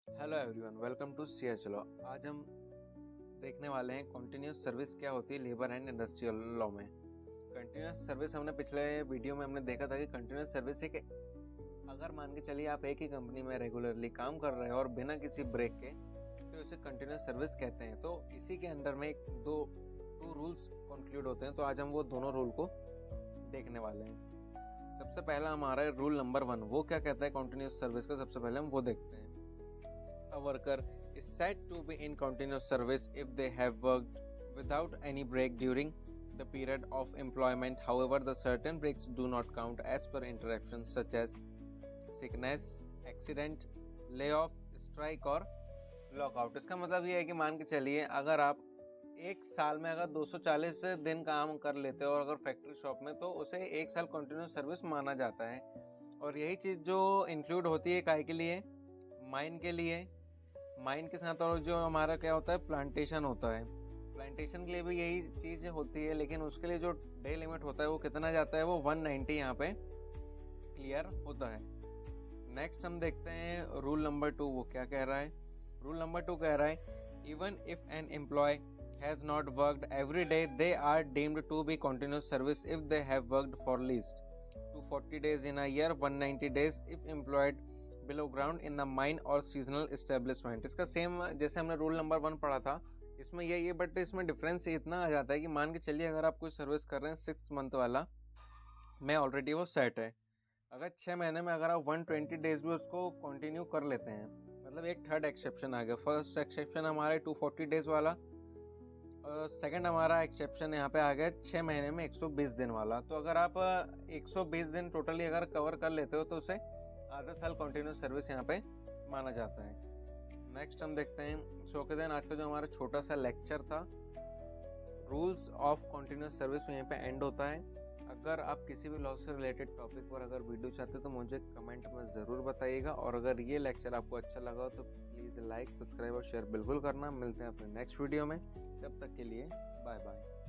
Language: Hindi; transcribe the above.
Hello everyone, welcome to CH चलो। आज हम देखने वाले हैं कंटिन्यूस सर्विस क्या होती है लेबर एंड इंडस्ट्रियल लॉ में। कंटिन्यूस सर्विस हमने पिछले वीडियो में देखा था कि कंटिन्यूस सर्विस है कि अगर मान के चलिए आप एक ही कंपनी में रेगुलरली काम कर रहे हो और बिना किसी ब्रेक के, तो इसे कंटिन्यूस सर्विस कहते हैं। तो इसी के अंडर में टू रूल्स कंक्लूड होते हैं। तो आज हम वो दोनों रूल को देखने वाले हैं। सबसे पहला हमारा रूल नंबर 1, वो क्या कहता है कंटिन्यूस सर्विस का, सबसे पहले हम वो देखते हैं। A worker is said to be in continuous service if they have worked without any break during the period of employment. However, the certain breaks do not count as per interruptions such as sickness, accident, layoff, strike और lockout। इसका मतलब ये है कि मान के चलिए अगर आप एक साल में अगर 240 दिन काम कर लेते हो और अगर फैक्ट्री शॉप में, तो उसे एक साल कंटिन्यूस सर्विस माना जाता है। और यही चीज़ जो इंक्लूड होती है काय के लिए, माइन के लिए, माइन के साथ, और जो हमारा क्या होता है प्लांटेशन होता है, प्लांटेशन के लिए भी यही चीज़ होती है। लेकिन उसके लिए जो डे लिमिट होता है वो कितना जाता है, वो 190 यहाँ पे क्लियर होता है। नेक्स्ट हम देखते हैं रूल नंबर 2, वो क्या कह रहा है। रूल नंबर 2 कह रहा है even if an employ has not worked every day they are deemed to be continuous service if they have worked for least 240 days in a year, 190 days if employed below ground in the mine or seasonal establishment। इसका सेम जैसे हमने रूल नंबर 1 पढ़ा था, इसमें यही है, बट इसमें डिफरेंस इतना आ जाता है कि मान के चलिए अगर आप कोई सर्विस कर रहे हैं 6 मंथ वाला में, ऑलरेडी वो सेट है। अगर 6 महीने में अगर आप 120 डेज भी उसको कंटिन्यू कर लेते हैं, मतलब एक थर्ड एक्सेप्शन आ गया। फर्स्ट एक्सेप्शन हमारा 240 डेज वाला, सेकंड हमारा एक्सेप्शन यहाँ पे आ गया 6 महीने में 120 दिन वाला। तो अगर आप 120 दिन टोटली अगर कवर कर लेते हो तो उसे आधा साल कंटिन्यूस सर्विस यहाँ पे माना जाता है। नेक्स्ट हम देखते हैं। सो के दिन आज का जो हमारा छोटा सा लेक्चर था रूल्स ऑफ कंटिन्यूस सर्विस, यहीं पे एंड होता है। अगर आप किसी भी लॉ से रिलेटेड टॉपिक पर अगर वीडियो चाहते हो तो मुझे कमेंट में ज़रूर बताइएगा। और अगर ये लेक्चर आपको अच्छा लगा हो तो प्लीज़ लाइक, सब्सक्राइब और शेयर बिल्कुल करना। मिलते हैं अपने नेक्स्ट वीडियो में, तब तक के लिए बाय बाय।